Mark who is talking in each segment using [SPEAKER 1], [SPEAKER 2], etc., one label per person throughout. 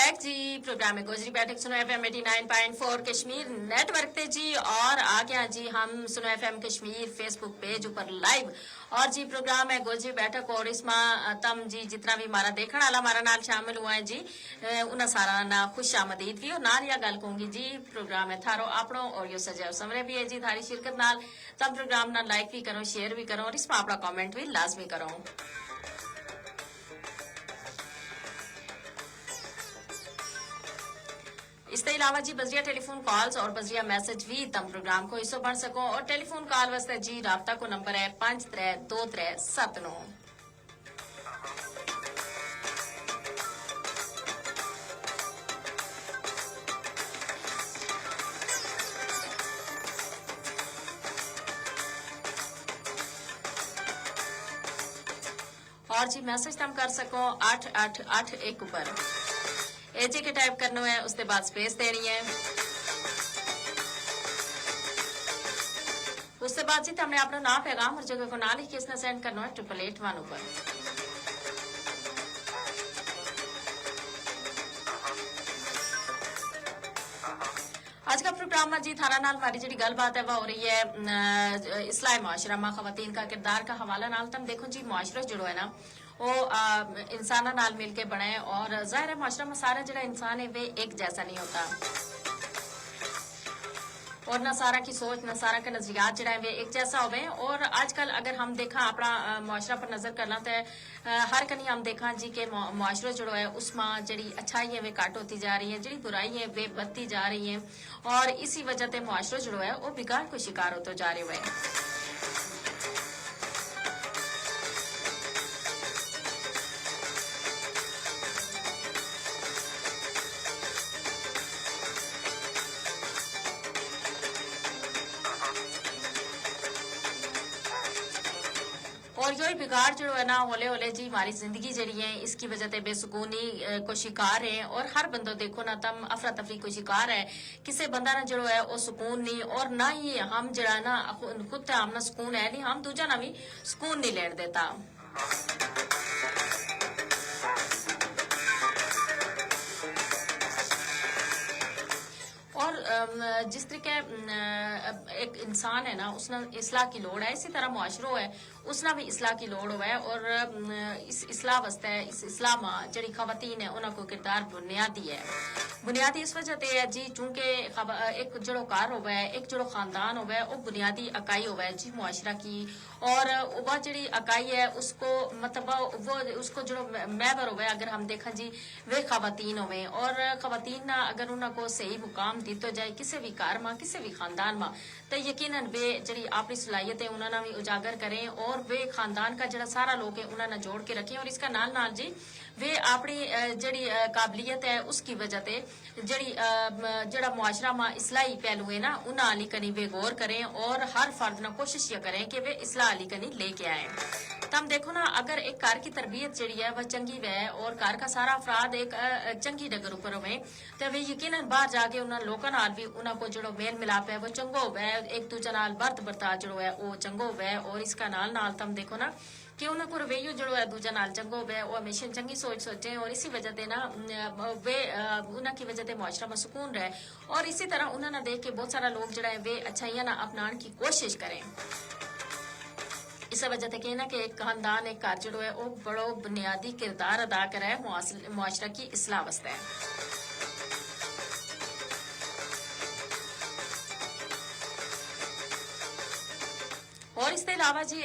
[SPEAKER 1] Back जी programme है गोजरी बैठक सुनो एफएम 89.4 कश्मीर नेटवर्क पे जी और आ गया जी हम सुनो एफएम कश्मीर फेसबुक पेज ऊपर लाइव और जी प्रोग्राम है गोजरी बैठक और इसमें तम जी जितना भी हमारा देखने वाला हमारा नाल शामिल हुआ है जी उन्हें सारा ना खुश आमदीद भी और नाल या गल कहूंगी जी प्रोग्राम है थारो आपनो और यो सजाओ समरे भी है जी थारी शिरकत नाल तम प्रोग्राम ना लाइक भी करो शेयर भी करो और इसमें अपना कमेंट भी लाजमी करो। इसके अलावा जी बजरिया टेलीफोन कॉल्स और बजरिया मैसेज भी तम प्रोग्राम को हिस्सों बन सको और टेलीफोन कॉल वास्ते जी राबता को नंबर है 532379। और जी मैसेज तम कर सको 8881 ऊपर एजे के टाइप करना है उसके बाद स्पेस देनी है उसके बाद जी हमने अपना नाम पैगाम और जगह को नाल ही किसने सेंड करना है 8881 ऊपर। आज का प्रोग्राम में जी थारा नाल हमारी जी गलबात है वह हो रही है इस्लाही माशरा में खवातीन का किरदार का हवाला नाल तम देखो जी माशरा जो है ना वो इंसाना नाल मिलके बने और जाहिर है माशरा में सारा जरा इंसान है वे एक जैसा नहीं होता और ना सारा की सोच ना सारा के नजरियात जरा है वे एक जैसा हो और आजकल अगर हम देखा अपना मुआशरा पर नजर करना तो हर कहीं हम देखा जी के मुआशरा जो है उसमें जड़ी अच्छाई है वे काट होती जा रही है जड़ी बुराई है वे बढ़ती जा रही है और इसी वजह से मुआशरा जो है वो बिगाड़ को शिकार होते जा रहे हुए। और यही बिगाड़ जो है ना होले होले जी हमारी जिंदगी जड़ी है इसकी वजह से बेसुकूनी को शिकार है और हर बंदो देखो ना तम अफरा तफरी को शिकार है किसी बंदा ना जो है वो सुकून नहीं और ना ही हम जरा ना खुद हम ना सुकून है नहीं हम दूजा ना भी सुकून नहीं लेने देता। और जिस तरीके एक इंसान है ना उसने इस्लाह की लोड़ है इसी तरह मुआशरो है उसना भी इस्लाह की लोड़ है और इस इस्लाह वास्ते इस इस्लाह में जड़ी खवातीन है उन्होंने को किरदार बुनियादी इस वजह से है जी चूंकि एक जड़ो कार हो एक जड़ो खानदान हो वो बुनियादी अकाई हो जी मुआशरा की और वह जड़ी अकाई है उसको मतलब वो उसको जो मैबर हो अगर हम देखा जी वे खवातीन हो और खवातीन ना अगर उनको सही मुकाम दितो जाए किसी भी कार में किसी भी खानदान में तो यकीनन वे जड़ी अपनी सलाहियत है उन्होंने भी उजागर करें और वे खानदान का जड़ा सारा लोग है उन्होंने जोड़ के रखें और इसका नाल नाल जी वे अपनी जड़ी काबिलियत है उसकी वजह से जड़ी जड़ा मुआशरा में इस्लाही पहलू है ना उन्हें अली कनी वे गौर करें और हर फर्द ना कोशिश ये करें कि वे इस्लाह अली कनी लेके आए। तम देखो ना अगर एक कार की तरबियत जड़ी है वह चंगी वह और कार का सारा अफराद एक चंगी डगर ऊपर हुए तो वे यकीनन बाहर जाके उन्होंने लोगों नाल भी उन्होंने जो मेल मिलाप है वो चंगो हुआ एक दूजे नाल बर्त बर्ता जो है वो चंगो हुआ और इसका नाल नाल तम देखो ना कि उन्होंने रवैयो जो है दूजा नाल चंगो हुआ वो हमेशा चंगी सोच सोचे और इसी वजह से ना वे उन्होंने की वजह से मुआशरा में सुकून रहे और इसी तरह उन्होंने देख के बहुत सारा लोग जड़ा है वे अच्छाइयां ना अपनाने की कोशिश करें। इस वजह से कहना कि एक खानदान एक घर जो है वो बड़ो बुनियादी किरदार अदा करा है मुआशरा की इस्लाह वास्ते। और इसके अलावा जी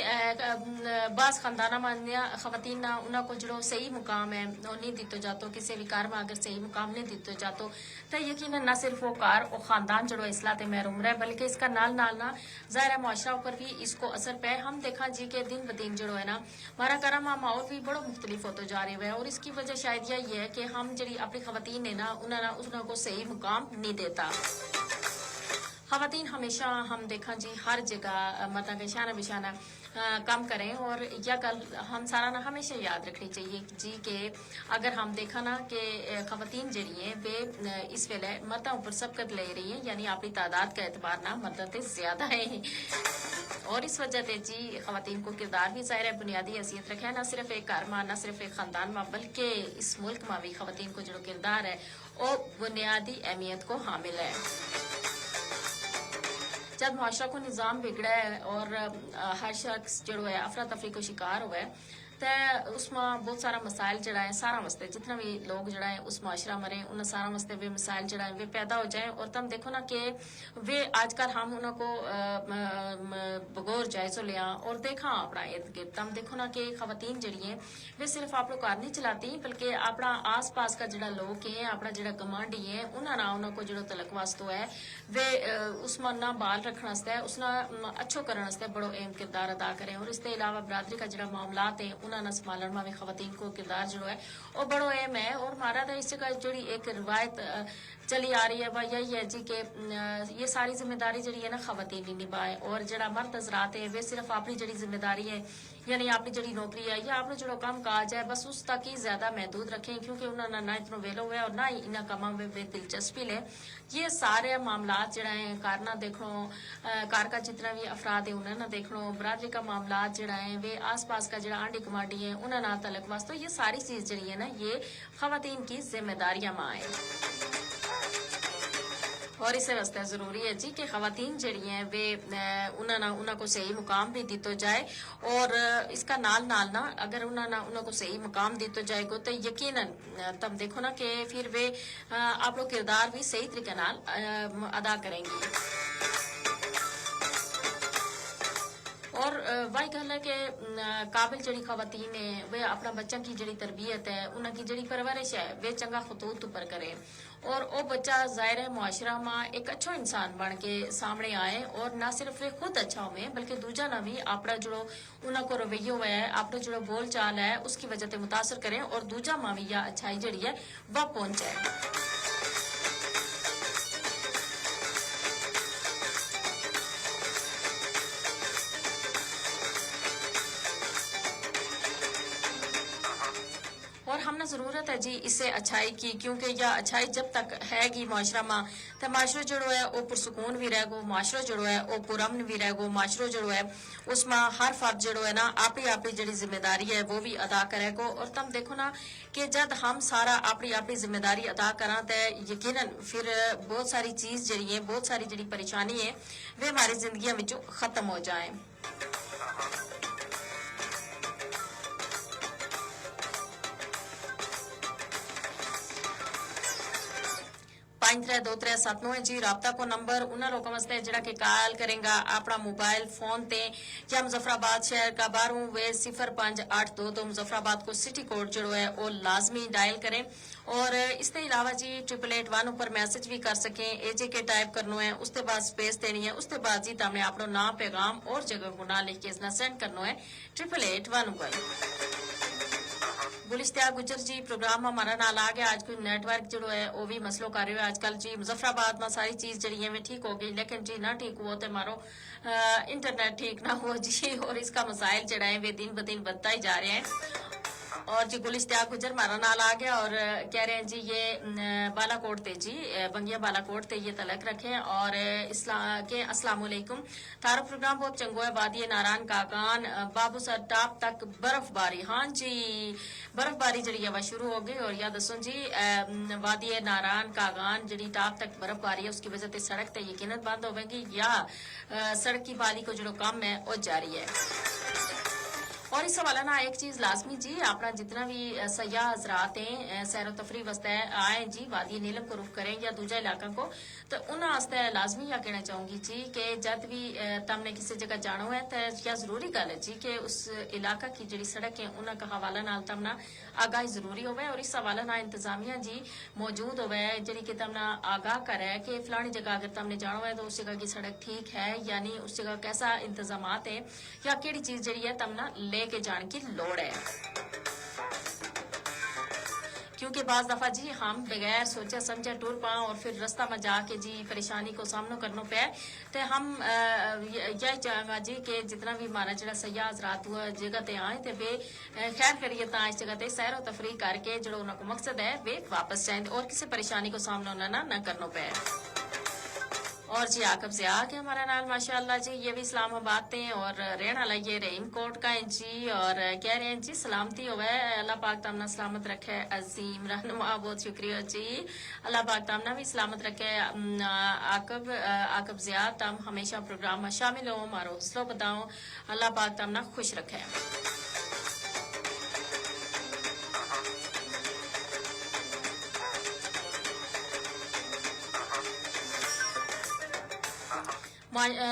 [SPEAKER 1] बास खानदाना मानिया खवातीन ना उनको जो सही मुकाम है नहीं दितो जातो किसी भी कार में अगर सही मुकाम नहीं दितो जातो तो यकीनन न सिर्फ वो कार और खानदान जो इस्लाह ते महरूम रहे बल्कि इसका नाल नाल ना ज़ाहिर मुआशरा पर भी इसको असर पे हम देखा जी के दिन ब दिन जो है ना हमारा करा माहौल भी बड़ो मुख्तलिफ होते जा रहे हैं और इसकी वजह शायद यही है कि हम जड़ी अपनी खवातीन है ना उन्होंने उसको सही मुकाम नहीं देता। खवातीन हमेशा हम देखा जी हर जगह मतलब कि शाना बिशाना काम करें, और यह गल हम सारा ना हमेशा याद रखनी चाहिए जी कि अगर हम देखा ना कि खवातीन जड़ी है वे इस वेले मर्दों ऊपर सबकत ले रही है, यानी अपनी तादाद का एतबार ना मर्दों से ज्यादा है, और इस वजह से जी खवातीन को किरदार भी ज़ाहिर है बुनियादी हैसियत रखे है, ना सिर्फ एक घर में ना सिर्फ एक खानदान में बल्कि इस मुल्क में भी खवातीन को जो किरदार है वो बुनियादी अहमियत को हामिल है। जब मुआशरा को निज़ाम बिगड़ा है और हर शख्स जो है अफरा तफरी को शिकार हुआ है तो उसमें बहुत सारा मसाइल जड़ा है सारा मसले जितना भी लोग जड़ा है उस मुआशरा में रहे उन सारा मसले वे मसाइल जड़ा है वे पैदा हो जाए, और तुम देखो ना कि वे आजकल हम उनको बगौर जायज़ो लिया और देखा अपना इर्द गिर्द तुम देखो ना कि खवातीन जड़ी है वे सिर्फ आप लोग घर नहीं चलाती बल्कि अपना आस पास का जड़ा लोग है अपना जड़ा कमांडी है उन्होंने जो तलक वास्तु है वे उसमें ना बाल रखने वास्ते उसना अच्छो करने वास्ते बड़ो अहम किरदार अदा करें, और इसके अलावा बरादरी का जड़ा मामलात है उन्होंने संभालन में भी खवातीन को किरदार जो है वो बड़ो अहम है। और हमारा तो इस जगह जी एक रिवायत चली आ रही है वह यही है जी कि ये सारी जिम्मेदारी जी है ना खवातीन ही निभाए, और जड़ा मर्द हजरात है वे सिर्फ अपनी जड़ी जिम्मेदारी है यानी अपनी जड़ी नौकरी है या अपना जो काम काज है बस उस तक ही ज्यादा महदूद रखें, क्योंकि उन्होंने ना इतना वेलो है और ना ही इन कामों में दिलचस्पी ले। ये सारे मामलात जड़ा है कारना देखो कार का जितना भी अफराद है उन्हें ना देखो बरादरी का मामलात जड़ा है वे आस पास का जड़ा आंडी कमांडी है उन्हें ना तलक वास्तव ये सारी चीज जड़ी है ना ये खवातीन की जिम्मेदारियां माँ है, और इस वास्ते जरूरी है जी कि खवातीन जड़ी हैं वे उनको सही मुकाम भी दितो जाए, और इसका नाल नाल ना अगर उनको सही मुकाम दितो जाएगा तो यकीनन तब देखो ना कि फिर वे आप लोग किरदार भी सही तरीके नाल अदा करेंगी। और वही गल है कि काबिल जड़ी खवातीन है वे अपना बच्चा की जड़ी तरबियत है उनकी जड़ी परवरिश है वे चंगा खतूत ऊपर करे, और वो बच्चा जाहिर है मुआशरा में एक अच्छा इंसान बन के सामने आए, और ना सिर्फ वे खुद अच्छा हुए बल्कि दूजा ना भी अपना जो उनको रवैया हुआ है अपना जो बोल चाल है उसकी वजह से मुतासर करें और दूजा माँ भी या अच्छाई जड़ी है वह पहुंचे। और हमने ज़रूरत है जी इससे अच्छाई की, क्योंकि यह अच्छाई जब तक हैगी माशरा में तो माशरा जो है वो पुरसकून भी रहेगो, माशरा जो है वो पुरअमन भी रहेगो, माशरा जो है उसमें हर फर्द जो है ना अपनी अपनी जी जिम्मेदारी है वो भी अदा करेगो। और तुम देखो ना कि जब हम सारा अपनी अपनी जिम्मेदारी अदा करा तो यकीनन फिर बहुत सारी चीज़ जी है बहुत सारी जी परेशानी है वे हमारी जिंदगी में खत्म हो जाए। 532379 जी राबता को नंबर उन्हें लोगों वास्ते जरा के कॉल करेंगा अपना मोबाइल फोन ते या मुजफ्फराबाद शहर का 12 वे 0582 तो मुजफ्फराबाद को सिटी कोड जो है वो लाजमी डायल करें। और इसके अलावा जी 8881 ऊपर मैसेज भी कर सकें एजे के टाइप करना है उसके बाद स्पेस देनी है उसके बाद जी तमने अपना नाम पैगाम और जगह को ना लिख के इसना सेंड करना है 8881 पर। गुलिस्ता गुजर जी प्रोग्राम हमारा नाल आ गया। आज कोई नेटवर्क जो है वो भी मसलो कर रहे हो आजकल जी मुजफ्फराबाद में सारी चीज जड़ी है वे ठीक हो गई लेकिन जी ना ठीक हुआ तो मारो इंटरनेट ठीक ना हो जी और इसका मसाइल जड़ा है वे दिन ब दिन बढ़ता ही जा रहे हैं। और जी गुलिस्ता गुजर हमारा नाल आ गया और कह रहे हैं जी ये बालाकोट ते जी बंगिया बालाकोट ते ये तलक रखे और अस्सलाम वालेकुम थारा प्रोग्राम बहुत चंगो है। वादी नारायण कागान बाबू सर टाप तक बर्फबारी हाँ जी बर्फबारी जड़ी है शुरू हो गई और या दसो जी वादी नारायण कागान जड़ी टाप तक बर्फबारी है उसकी वजह से सड़क तो यकीनन बंद होगी या सड़क की बाली को जो काम है वो जारी है। और इस हवाला ना एक चीज लाजमी जी अपना जितना भी सयाह हजरात हैं सैर तफरी वास्ते आए जी वादी नीलम को रुख करें या दूजा इलाका को तो उन्होंने लाजमी या कहना चाहूंगी जी कि जब भी तमने किसी जगह जाना है तो या जरूरी गल है जी कि उस इलाका की जी सड़क है उनका हवाला नाल तमना आगाही जरूरी होवे और इस हवाला ना इंतजामिया जी मौजूद होवे जी कि तमना आगाह करे कि फलानी जगह अगर तमने जाना है तो उस जगह की सड़क ठीक है यानी उस जगह कैसा इंतजाम है या केड़ी चीज जी है तमना ले के जाने की लोड़ है। کیونکہ بعض دفعہ جی ہم بغیر سوچے سمجھے ٹور پاؤں اور پھر رستہ میں جا کے جی پریشانی کو سامنا کرنا پہ تو ہم یہی چاہیں گا جی کہ جتنا بھی ہمارا جڑا سیاح حضرات ہوا جگہ تے آئیں تے بے خیر کریے تا اس جگہ تے سیر و تفریح کر کے جڑا انہوں کو مقصد ہے وہ واپس جائیں اور کسی پریشانی کو سامنا انہوں نہ کرنا پہ. اور جی عاقب ضیاء کے ہمارا نام ماشاءاللہ جی یہ بھی اسلام آباد تھے اور رہنے والا یہ رحیم کوٹ کا ہے جی اور کہہ رہے ہیں جی سلامتی ہوئے اللہ پاک تمنا سلامت رکھے عظیم رہنما بہت شکریہ جی اللہ پاک تمنا بھی سلامت رکھے. عاقب ضیاء تم ہمیشہ پروگرام میں شامل ہو مارو حوصلہ بتاؤ اللہ پاک تمنا خوش رکھے.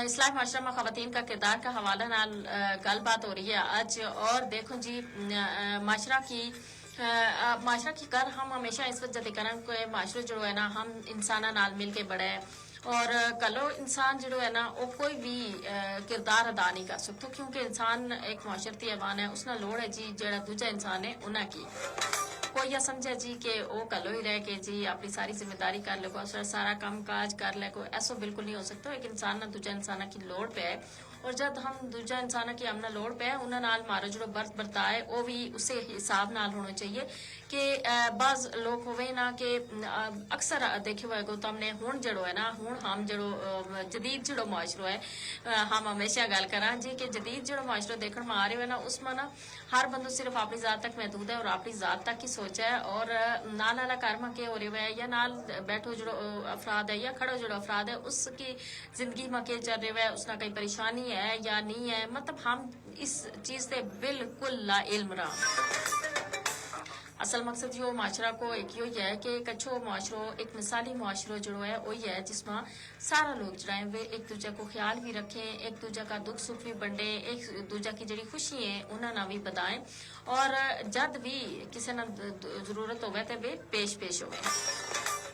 [SPEAKER 1] اسلامی معاشرہ میں خواتین کا کردار کا حوالہ نال گل بات ہو رہی ہے آج. اور دیکھو جی معاشرہ کی کر ہم ہمیشہ اس وجہ کرن کو معاشرہ جو ہے نا ہم انسانہ نال مل کے بڑھے اور کلو انسان جو ہے نا وہ کوئی بھی کردار ادا نہیں کر سکتا کیونکہ انسان ایک معاشرتی حیوان ہے اس نے لوڑ ہے جی جڑا دوجا انسان ہے انہاں کی کوئی یہ سمجھے جی کہ وہ کلو ہی رہ کے جی اپنی ساری ذمہ داری کر لے کو سارا کام کاج کر لے کو ایسا بالکل نہیں ہو سکتا. ایک انسان نہ دوجا انسان کی لوڑ پہ ہے اور جب ہم دوجا انسان کی ہم لوڑ پہ انہوں نال مارو جو برت برتا ہے وہ بھی اسے حساب نال ہونا چاہیے کہ بعض لوگ ہوئے نا کہ اکثر دیکھے ہوئے گو تو ہم نے ہون جڑو ہے نا ہون ہم جڑو جدید جڑو معاشرہ ہے ہم ہمیشہ گل کراں جی کہ جدید جڑو معاشرہ دیکھنے میں آ رہے ہوئے نا اس میں نا ہر بندو صرف اپنی ذات تک محدود ہے اور اپنی ذات تک ہی سوچ ہے اور نال والا کارما کے ہو رہے ہوئے یا نال بیٹھو جڑو افراد ہے یا کھڑو جڑو افراد ہے اس کی زندگی میں کے چل رہے ہوئے اس کا کوئی پریشانی ہے یا نہیں ہے مطلب ہم اس چیز سے بالکل لا علم رہا. اصل مقصد یہ معاشرہ کو ایک یہ ہے کہ ایک اچھو معاشرہ ایک مثالی معاشرہ جو ہے وہی ہے جس میں سارا لوگ جڑائیں وہ ایک دوجہ کو خیال بھی رکھیں ایک دوجہ کا دکھ سکھ بھی بنڈے ایک دوجہ کی جڑی خوشی ہیں انہوں نے بھی بتائیں اور جد بھی کسی نے ضرورت ہوئے تو وہ پیش ہوئے.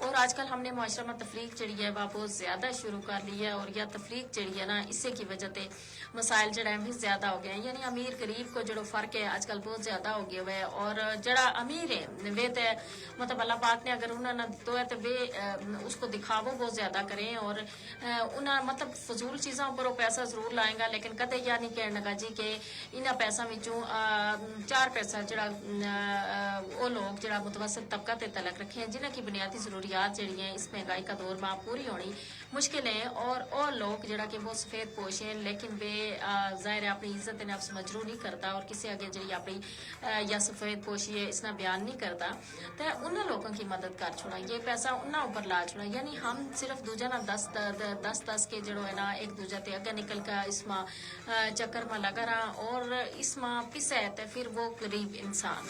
[SPEAKER 1] اور آج کل ہم نے معاشرہ میں تفریق جڑی ہے وہ بہت زیادہ شروع کر لی ہے اور یہ تفریق جڑی ہے نا اسے کی وجہ سے مسائل جڑے ہیں بھی زیادہ ہو گئے ہیں یعنی امیر غریب کو جڑو فرق ہے آج کل بہت زیادہ ہو گیا ہے اور جڑا امیر ہے وہ تو مطلب اللہ پاک نے اگر انہوں نے تو ہے تو وہ اس کو دکھاوو بہت زیادہ کریں اور انہیں مطلب فضول چیزوں پر وہ پیسہ ضرور لائیں گا لیکن کدے یہ نہیں کہنے لگا جی کہ انہیں پیسوں وچوں 4 پیسہ جڑا وہ لوگ جڑا متوسط طبقہ تے تعلق رکھے ہیں جنہیں کی بنیادی ضروریات جڑی ہیں اس مہنگائی کا دور میں پوری ہونی مشکل ہے اور لوگ جڑا کہ وہ سفید پوش ہیں لیکن بے ظاہر ہے اپنی عزت نفس مجروح نہیں کرتا اور کسی آگے جڑی اپنی یا سفید پوشی ہے اس نے بیان نہیں کرتا تو ان لوگوں کی مدد کر چھوڑا یہ پیسہ انہوں اوپر لا چھوڑا یعنی ہم صرف دوجا نہ دس کے جڑو ہے نا ایک دوجہ تے اگے نکل کا اس میں چکر میں لگا رہا اور اس میں پسے ہے پھر وہ غریب انسان.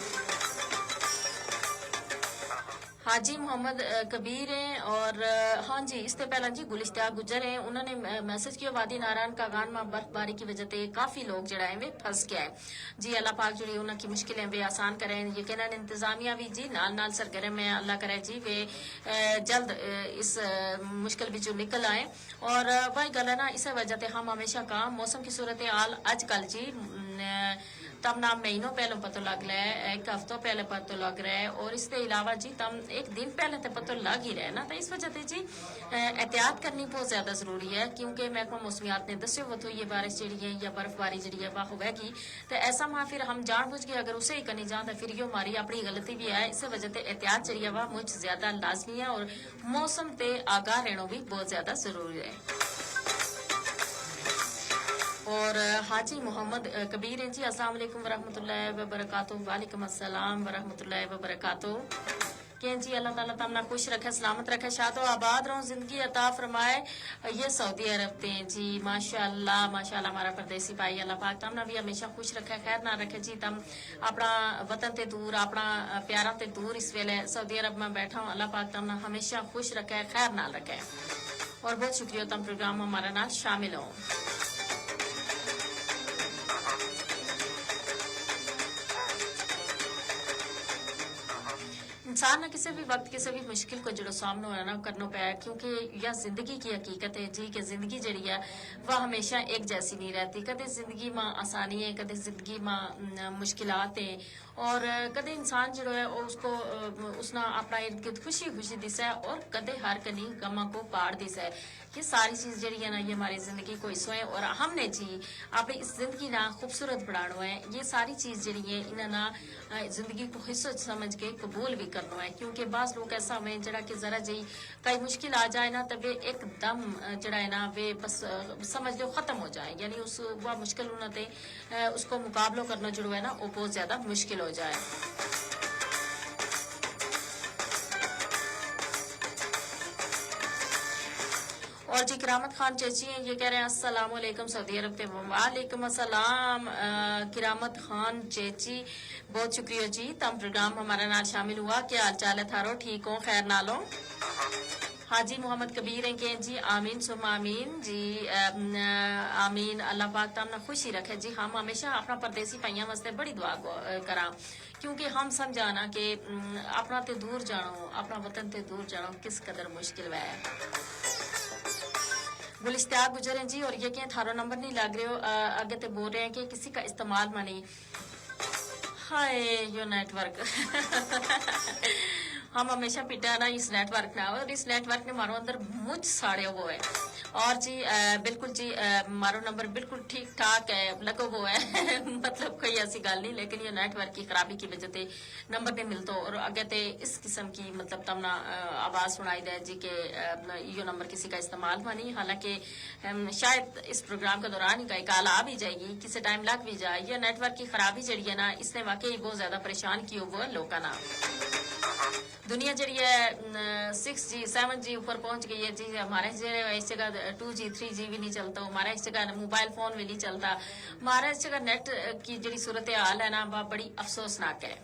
[SPEAKER 1] حاجی محمد کبیر ہیں اور ہاں جی اس سے پہلا جی گلشتہ گجر ہیں انہوں نے میسج کیا وادی ناران کا گان میں برف باری کی وجہ سے کافی لوگ جڑائیں وہ پھنس گیا ہے جی اللہ پاک جڑی انہوں کی مشکلیں وہ آسان کریں یقیناً انتظامیہ بھی جی نال سرگرم ہے اللہ کرے جی وہ جلد اس مشکل بھی جو نکل آئے اور وہی گل ہے نا اس وجہ سے ہم ہمیشہ کام موسم کی صورتحال آج کل جی تم نام مہینوں پہلے پتہ لگ رہا ہے ایک ہفتوں پہلے پتہ لگ رہا ہے اور اس کے علاوہ جی تم ایک دن پہلے تو پتہ لگ ہی رہا ہے نا تو اس وجہ سے جی احتیاط کرنی بہت زیادہ ضروری ہے کیونکہ محکمہ موسمیات نے دسے وہ تو یہ بارش جڑی ہے یا برف باری جڑی ہے وہ ہوئے گی تو ایسا ماں پھر ہم جان بوجھ کے اگر اسے ہی کرنی جان تو پھر یہ ہماری اپنی غلطی بھی ہے اس وجہ سے احتیاط جڑی ہے وہ مجھ زیادہ لازمی ہے اور موسم تے آگاہ رہنا بھی بہت زیادہ ضروری ہے. اور حاجی محمد کبیر ہیں جی السلام علیکم ورحمۃ اللہ وبرکاتہ. وعلیکم السلام ورحمۃ اللہ وبرکاتہ. کہ جی اللہ تعالیٰ تمنا خوش رکھے سلامت رکھے شاد و آباد رہو زندگی عطا فرمائے. یہ سعودی عرب تے جی ماشاء اللہ ہمارا پردیسی بھائی اللہ پاک تمنا بھی ہمیشہ خوش رکھے خیر نہ رکھے جی تم اپنا وطن تے دور اپنا پیارا تے دور اس ویلے سعودی عرب میں بیٹھا ہوں اللہ پاک تمنا ہمیشہ خوش رکھے خیر نہ رکھے اور بہت شکریہ تم پروگرام ہمارا نال شامل ہو. इंसान ना किसी भी वक्त किसी भी मुश्किल को जड़ो सामनो है ना करना पाया, क्योंकि यह जिंदगी की हकीकत है जी कि जिंदगी जड़ी है वह हमेशा एक जैसी नहीं रहती। कदे जिंदगी में आसानी है, कदे जिंदगी में मुश्किलात है, और कदे इंसान जो है उसको उसना अपना इर्द गिर्द खुशी खुशी दिसा है, और कदे हर कनी गमा को पाड़ दिसा है। ये सारी चीज जड़ी है ना ये हमारी जिंदगी को हिस्सों है, और हमने जी अपनी इस जिंदगी ना खूबसूरत बढ़ाना है। ये सारी चीज जड़ी है इन्हें ना जिंदगी को हिस्सों समझ के कबूल भी करना है, क्योंकि बास लोग ऐसा हमें जरा कि जरा जी कई मुश्किल आ जाए ना तब एकदम जड़ा है ना वे बस समझ लो खत्म हो जाए, यानी उस वह मुश्किल उन्होंने उसको मुकाबला करना जो है ना वो बहुत ज्यादा मुश्किल हो जाए। और जी किरामत खान चेची हैं, ये कह रहे हैं अस्सलाम वालेकुम सऊदी अरब पे। वालेकुम अस्सलाम किरामत खान चेची, बहुत शुक्रिया जी तम प्रोग्राम हमारा नाल शामिल हुआ। क्या हाल चाल है थारो, ठीक हो खैर नालो? हाजी मोहम्मद कबीर हैं कि जी आमीन सुम आमीन जी आमीन, अल्लाह पाक तमना खुशी रखे जी। हम हमेशा अपना परदेसी भाइयों वास्ते बड़ी दुआ करा, क्योंकि हम समझाना कि अपना ते दूर जानो, अपना वतन ते दूर जानो किस कदर मुश्किल है। गुलिश्ता गुजर हैं जी, और ये क्या थारो नंबर नहीं लग रहे हो, आगे ते बोल रहे हैं कि किसी का इस्तेमाल में नहीं। हाय यो नेटवर्क हम हमेशा पिटा ना इस नेटवर्क ना, और इस नेटवर्क ने मारो अंदर मुझ साड़े वो है। और जी बिल्कुल जी मारो नंबर बिल्कुल ठीक ठाक है लगो वो है मतलब कोई ऐसी गल नहीं, लेकिन ये नेटवर्क की खराबी की वजह से नंबर नहीं मिलता, और आगे ते इस किस्म की मतलब तमना आवाज सुनाई दे जी के यो नंबर किसी का इस्तेमाल हुआ नहीं। हालांकि शायद इस प्रोग्राम के दौरान ही कई कॉल आ भी जाएगी, किसी टाइम लग भी जाए। ये नेटवर्क की खराबी जड़ी है ना इसने वाकई बहुत ज्यादा परेशान की वो लोगों का ना। दुनिया जड़ी है 6G 7G ऊपर पहुंच गई है जी। हमारे इस जगह 2G 3G भी नहीं चलता, हमारे इस जगह मोबाइल फोन भी नहीं चलता, हमारे इस जगह नेट की जड़ी सूरत हाल है ना वह बड़ी अफसोसनाक है।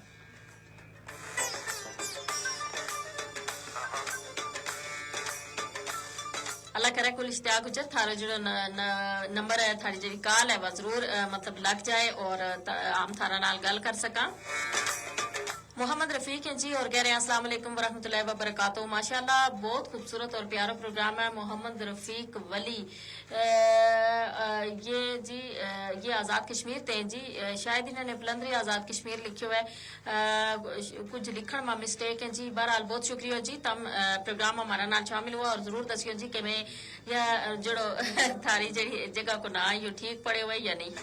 [SPEAKER 1] अल्लाह करे कुल इश्तियाक गुजर थारा जो नंबर है थारी जी कॉल है वह जरूर मतलब लग जाए और हम थारा नाल गल कर सका। मोहम्मद रफीक हैं जी, और कह रहे हैं अस्सलाम वालेकुम वरहमतुल्लाहि वबरकातुहू। माशाल्लाह बहुत खूबसूरत और प्यारा प्रोग्राम है। मोहम्मद रफीक वली ये जी ये आज़ाद कश्मीर थे जी, शायद इन्होंने बुलंदरी आज़ाद कश्मीर लिखे हुआ है, कुछ लिखण में मिस्टेक है जी। बहरहाल बहुत शुक्रिया जी तम प्रोग्राम हमारा नाल शामिल हुआ, और जरूर दसियो जी कि मैं या जड़ो थारी जड़ी जगह को ना यो ठीक पड़े हुए या नहीं।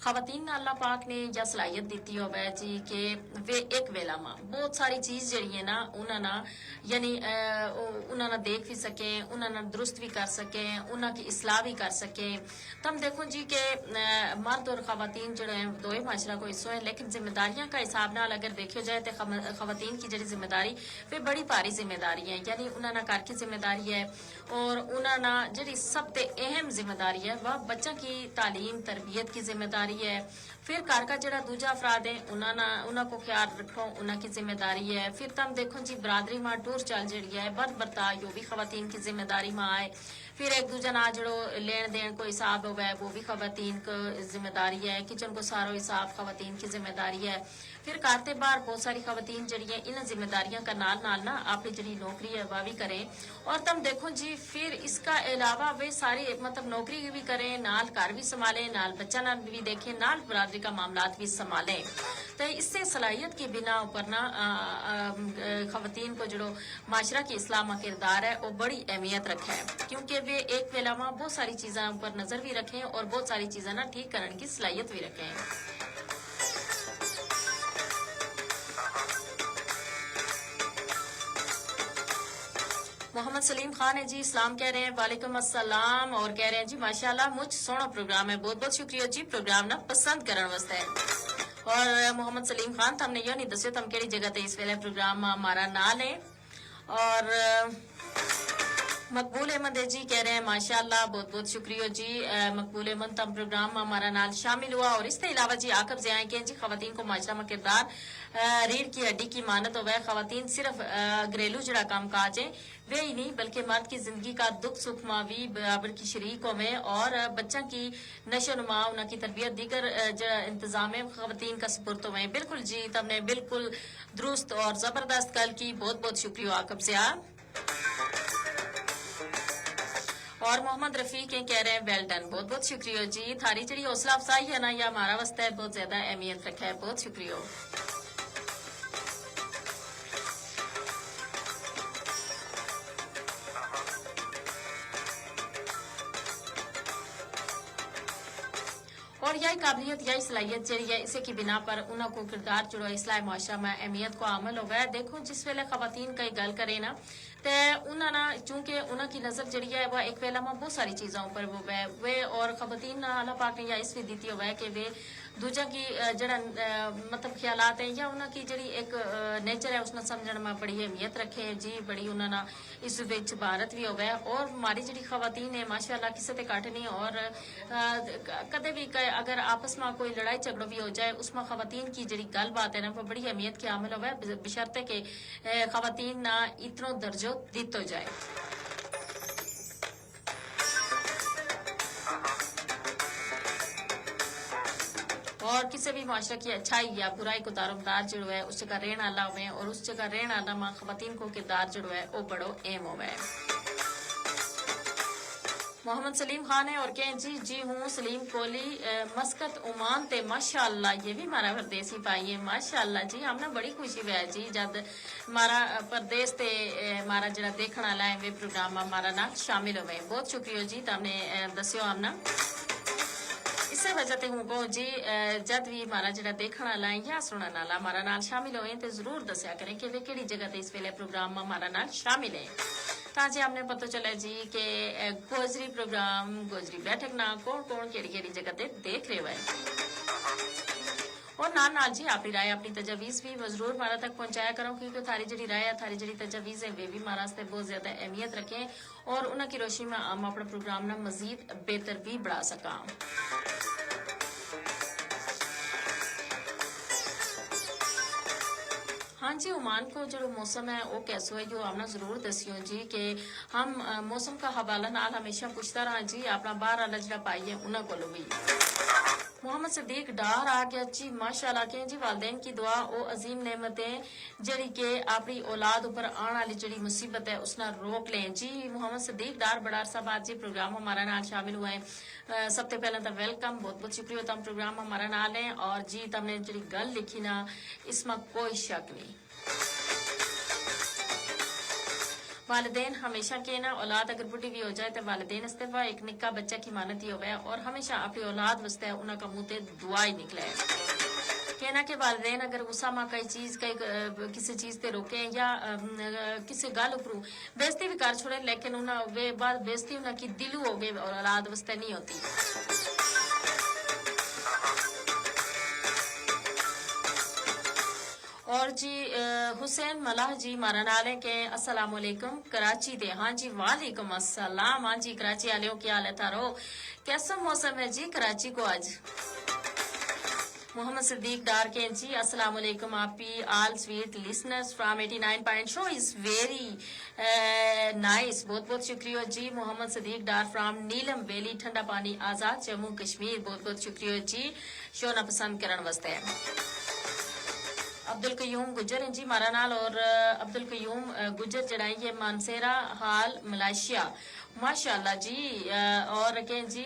[SPEAKER 1] खवातीन अल्लाह पाक ने या सलाहियत दी हो जी कि वे एक वेला में बहुत सारी चीज जड़ी है ना उन्होंने यानी उन्होंने देख भी सके, उन्होंने दुरुस्त भी कर सके, उन्होंने इसलाह भी कर सके। तम देखो जी कि मर्द और खवातीन जो है दो माशरा को हिस्सों है, लेकिन जिम्मेदारियां का हिसाब नाल अगर देखो जाए तो खवातीन की जड़ी जिम्मेदारी वे बड़ी भारी जिम्मेदारी है, यानी उन्होंने घर की जिम्मेदारी है, और उन्होंने जड़ी सबसे अहम जिम्मेदारी है वह बच्चों की तालीम तरबियत की जिम्मेदारी है। फिर घर का जड़ा दूजा अफराद है उन्होंने को ख्याल रखो, उनकी जिम्मेदारी है। फिर तम देखो जी बरादरी में टूर चाल जड़ी है बद बर्ता यो भी खवातीन की जिम्मेदारी में आए। फिर एक दूजा ना जड़ो लेन देन को हिसाब हो वो भी खवातीन को जिम्मेदारी है। किचन को सारो हिसाब खवातीन की जिम्मेदारी है। फिर करते बाहर बहुत सारी खवातीन जड़ी है इन जिम्मेदारियों का नाल नाल ना अपनी जड़ी नौकरी है वह भी करें, और तम देखो जी फिर इसका अलावा वे सारी मतलब नौकरी भी करें, नाल घर भी संभालें, नाल बच्चा नाल भी देखें, नाल बरादरी का मामलात भी संभालें। तो इससे सलाहियत की बिना ऊपर ना खवातीन को जो माशरा की इस्लाम किरदार है वो बड़ी अहमियत रखे है, क्योंकि वे एक वेला में बहुत सारी चीज़ों ऊपर नजर भी रखें और बहुत सारी चीज़ें ना ठीक करने की सलाहियत भी रखें। मोहम्मद सलीम खान है जी इस्लाम कह रहे हैं वालेकुम अस्सलाम, और कह रहे हैं जी माशाल्लाह मुझ सोना प्रोग्राम है, बहुत बहुत शुक्रिया जी प्रोग्राम ना पसंद करने वास्ते। और मोहम्मद सलीम खान तुमने यो नहीं दसियो तुम केड़ी जगह ते इस वेले प्रोग्राम हमारा नाल है। और मकबूल अहमद है जी कह रहे हैं माशाल्लाह, बहुत बहुत शुक्रिया जी। मकबूल अहमद तम प्रोग्राम में हमारा नाल शामिल हुआ। और इसके अलावा जी आकब ज़ियां के जी खवातीन को माशरा में किरदार रीढ़ की हड्डी की मानत हो, वह खवातीन सिर्फ घरेलू जड़ा काम काज है वे ही नहीं बल्कि मर्द की जिंदगी का दुख सुख में भी बराबर की शरीकों में और बच्चों की नशो नुमा उनकी तरबियत दीगर इंतजाम खवातीन का सपुर्द में। बिल्कुल जी, तमने बिल्कुल दुरुस्त और जबरदस्त कल की, बहुत बहुत शुक्रिया आकब ज़िया। और मोहम्मद रफीक कह रहे हैं वेल डन, बहुत बहुत शुक्रिया जी। थारी जी हौसला अफजाई है ना, या हमारा वास्ता है बहुत ज्यादा अहमियत रखा है, बहुत शुक्रिया। और यही काबिलियत यही सलाहियत जी है, इसे की बिना पर उन्होंने किरदार जो इस्लाह मुआशरा में अहमियत को अमल हो गया। देखो जिस वेले खवातीन कई गल करे ना ते उन्होंने चूंकि उनकी नजर जड़ी है वह एक वेला में बहुत सारी चीज़ों पर वो वे और खवातीन अल्लाह पाक ने या इस भी दी हुआ है कि वे दूजा की जड़ा मतलब ख्यालात हैं या उनकी जड़ी एक नेचर है उसने समझने में बड़ी अहमियत रखे जी, बड़ी उन्होंने इस विच भारत भी हो गया। और हमारी जड़ी खवातीन है माशाल्लाह किसी ते घट नहीं। और कदे भी अगर आपस में कोई लड़ाई झगड़ो भी हो जाए उसमें खवातीन की जड़ी गल बात है ना वो बड़ी अहमियत के हामिल हो गया, बशर्ते के खवातीन ना इतनो दर्जो दितो जाए। और किसी भी माशरे की अच्छाई या बुराई को दारोमदार जो है उस जगह रहना अल्लाह में और उस जगह रहना अल्लाह में खवातीन को किरदार जो है वो बड़ो एम हो है। मोहम्मद सलीम खान है और कहें जी जी हूँ सलीम कोहली मस्कत ओमान ते माशाअल्लाह, ये भी हमारा परदेसी भाई है माशाअल्लाह जी। हमने बड़ी खुशी हुआ जी जब हमारा परदेस ते हमारा जरा देखने वाला है वे प्रोग्राम हमारा ना शामिल हुए, बहुत शुक्रिया जी तुमने दस्यो हमने। इसे वजह ते हूँ को जी जब भी हमारा जरा देखने वाला है या सुनने वाला हमारा नाल शामिल होए तो जरूर दसिया करें कि वे केड़ी जगह ते इस वेले प्रोग्राम में हमारा नाल शामिल है, ताकि हमने पता चला जी कि गोजरी प्रोग्राम गोजरी बैठक ना कौन कौन केड़ी केड़ी जगह ते देख रहे हुए। और नाल जी अपनी राय अपनी तजावीज़ भी जरूर हमारा तक पहुंचाया करो, क्योंकि थारी जड़ी राय है थारी जड़ी तजावीज़ है वे भी हमारा बहुत ज्यादा अहमियत रखें और उनकी रोशनी में हम अपना प्रोग्राम ना मजीद बेहतर भी बढ़ा सका। हाँ जी, ओमान को जो मौसम है वो कैसो है जो आपने जरूर दसियो जी कि हम मौसम का हवाला नाल हमेशा पूछता रहा जी अपना बाहर वाला जरा पाई है उन्होंने को भी। मोहम्मद सदीक डार आ गया जी माशाल्लाह के जी वालदैन की दुआ ओ अजीम नेमत है जड़ी के अपनी औलाद ऊपर आने वाली जड़ी मुसीबत है उसना रोक लें जी। मोहम्मद सदीक डार बड़ार साहब आज जी प्रोग्राम हमारा नाल शामिल हुए हैं। सबसे पहले तो वेलकम, बहुत बहुत शुक्रिया तम प्रोग्राम हमारा नाल है। और जी तुमने जड़ी गल लिखी ना इसमें कोई शक नहीं, वालिदैन हमेशा के ना औलाद अगर बुढ़ी भी हो जाए तो वालिदैन इस्तेफा एक निक्का बच्चा की मानत ही हो गया और हमेशा अपनी औलाद वस्ते उनका मुंह ते दुआ ही निकले। कहना के वालिदैन अगर गुस्सा में कई चीज कई किसी चीज ते रोके या किसी गल उपरू बेइज्जती भी कर छोड़े, लेकिन उन्हें वे बाद बेइज्जती उनकी दिलू हो गए और औलाद वस्ते नहीं होती। और जी हुसैन मलाह जी मारा नाले के अस्सलाम वालेकुम कराची दे। हाँ जी वालेकुम अस्सलाम। हाँ जी कराची वालों क्या हाल है थारो, कैसा मौसम है जी कराची को आज। मोहम्मद सिद्दीक डार के जी अस्सलाम वालेकुम आपी all sweet listeners from 89 show is very nice, बहुत बहुत शुक्रिया जी। मोहम्मद सिद्दीक डार फ्रॉम नीलम वैली ठंडा पानी आजाद जम्मू कश्मीर, बहुत बहुत शुक्रिया जी शो ना पसंद करने वास्ते। अब्दुल कयूम गुजर जी मारा नाल और अब्दुल कयूम गुजर जड़ाई है मानसेरा हाल मलेशिया माशाल्लाह जी। और कहें जी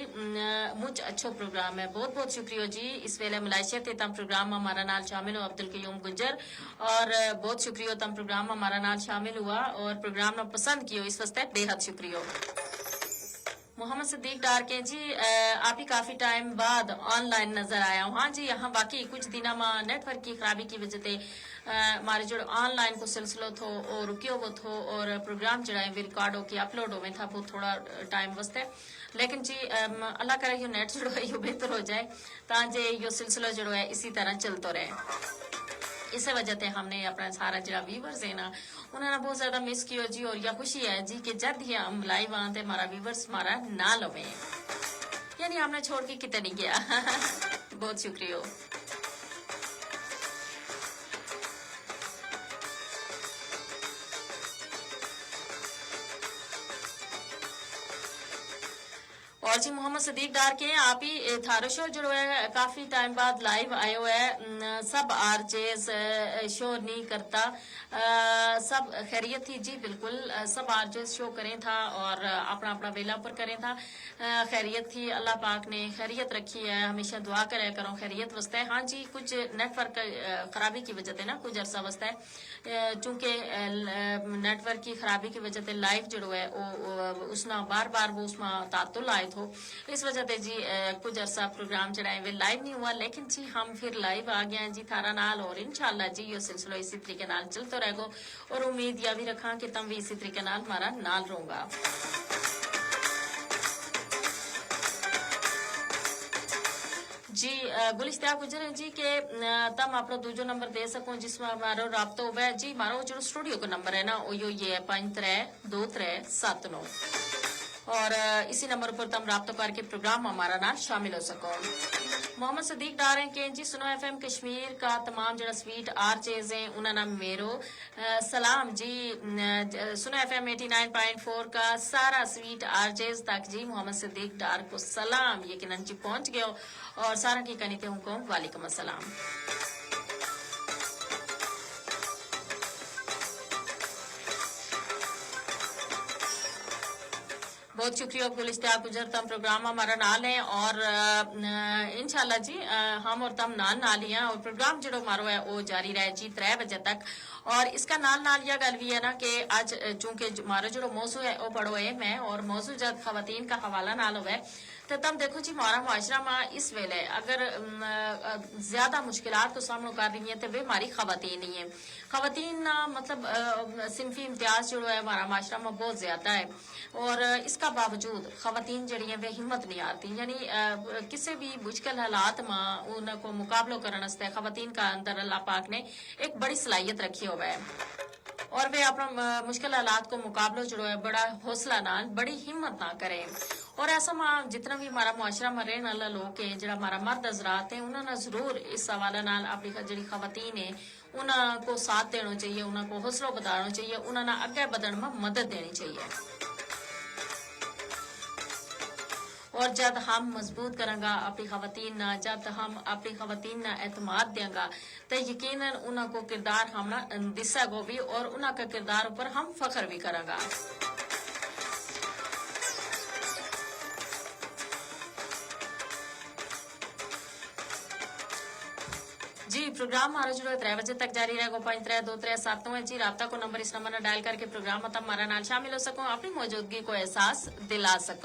[SPEAKER 1] मुझ अच्छो प्रोग्राम है, बहुत बहुत शुक्रिया जी। इस वेले मलेशिया ते तम प्रोग्राम हमारा नाल शामिल हो अब्दुल कयूम गुजर, और बहुत शुक्रिया तम प्रोग्राम हमारा नाल शामिल हुआ और प्रोग्राम ना पसंद कियो इस वास्ते बेहद शुक्रिया। मोहम्मद सिद्दीक डार के जी आप ही काफी टाइम बाद ऑनलाइन नजर आया हूँ। हाँ जी यहाँ बाकी कुछ दिनों में नेटवर्क की खराबी की वजह से हमारे जो ऑनलाइन को सिलसिलो थो और रुकियो वो थो और प्रोग्राम जड़ा भी रिकॉर्ड होके अपलोड हो था वो थोड़ा टाइम वास्ते, लेकिन जी अल्लाह करे यो नेट जो है यो बेहतर हो जाए ताजे यो सिलसिलो जो है इसी तरह चलते रहे। इस वजह से हमने अपना सारा जो व्यूवर्स है ना उन्होंने बहुत ज्यादा मिस किया जी। और यह खुशी है जी कि जब ही हम लाइव आते हमारा व्यूवर्स हमारा ना लवे, यानी हमने छोड़ के कितने नहीं गया। बहुत शुक्रिया। और जी मोहम्मद सदीक डार के आप ही थारो शो जो है काफी टाइम बाद लाइव आयो है। सब आरजेस शो नहीं करता, सब खैरियत थी जी। बिल्कुल सब आरजेस शो करें था और अपना अपना वेला पर करें था। खैरियत थी, अल्लाह पाक ने खैरियत रखी है। हमेशा दुआ करे करो खैरियत वस्ता है। हाँ जी कुछ नेटवर्क खराबी की वजह से ना कुछ अरसा वस्ता है, चूंकि नेटवर्क की खराबी की वजह से लाइव जो है उसना बार बार वो उसमें तातुल आए थे। इस वजह से जी कुछ अरसा प्रोग्राम चढ़ाए वे लाइव नहीं हुआ, लेकिन जी हम फिर लाइव आ गए हैं जी थारा नाल। और इंशाल्लाह जी ये सिलसिला इसी तरीके नाल चलता रहेगा और उम्मीद यह भी रखा कि तुम भी इसी तरीके नाल हमारा नाल रहूंगा। जी गुलिस्ता गुजर है जी के तम अपना दूजो नंबर दे सको जिसमें हमारो राब्ता हुआ जी। हमारो जो स्टूडियो का नंबर है ना वो ये है 532379 और इसी नंबर पर तुम राब्ता करके प्रोग्राम हमारा नाल शामिल हो सको। मोहम्मद सदीक डार हैं कि जी सुनो एफएम कश्मीर का तमाम जरा स्वीट आरजेज हैं उन्होंने मेरो सलाम जी। सुनो एफएम 89.4 का सारा स्वीट आरजेज तक जी मोहम्मद सदीक डार को सलाम यकीनन जी पहुंच गए और सारा की कनीते उनको वालेकुम अस्सलाम। बहुत शुक्रिया गुलिस्ता गुजर तम प्रोग्राम हमारा नाल है और इंशाल्लाह जी हम और तम नाल ही हैं और प्रोग्राम जो हमारा है वो जारी रहे जी 3 बजे तक। और इसका नाल यह गल भी है ना कि आज चूंकि हमारा जो मौजू है वो पढ़ो है मैं और मौजू जब खवातीन का हवाला नाल हुआ तो तब देखो जी हमारा मुआशरा में इस वेले अगर ज्यादा मुश्किलात को सामना कर रही है तो वे हमारी खवातीन ही है। खवातीन मतलब सिंफी इम्तियाज जो है हमारा मुआशरा में बहुत ज्यादा है और इसका बावजूद खवातीन जड़ी है वे हिम्मत नहीं आती, यानी किसी भी मुश्किल हालात में उनको मुकाबलो करने वास्ते खवातीन का अंदर अल्लाह पाक ने एक बड़ी सलाहियत रखी हुआ है और वे अपना मुश्किल हालात को मुकाबलो जो है बड़ा हौसला ना बड़ी हिम्मत ना करें। और ऐसा में जितना भी हमारा मुआशरा में रहने वाला लोग है जो हमारा मर्द हजरात है उन्होंने जरूर इस हवाले नाल अपनी जी खवातीन है उनको साथ देना चाहिए, उनको हौसला बताना चाहिए, उन्होंने अगे बढ़ने में मदद देनी चाहिए। और जब हम मजबूत करेंगे अपनी खवातीन ना, जब हम अपनी खवातीन ना एतमाद देंगे तो यकीनन उनको किरदार हम दिसेगा भी और उनका किरदार ऊपर हम फख्र भी करेंगे। जी प्रोग्राम हमारा जो है 3 बजे तक जारी रहेगा 532379 जी। राब्ता को नंबर इस नंबर डायल करके प्रोग्राम मतलब हमारा नाल शामिल हो सको, अपनी मौजूदगी को एहसास दिला सको।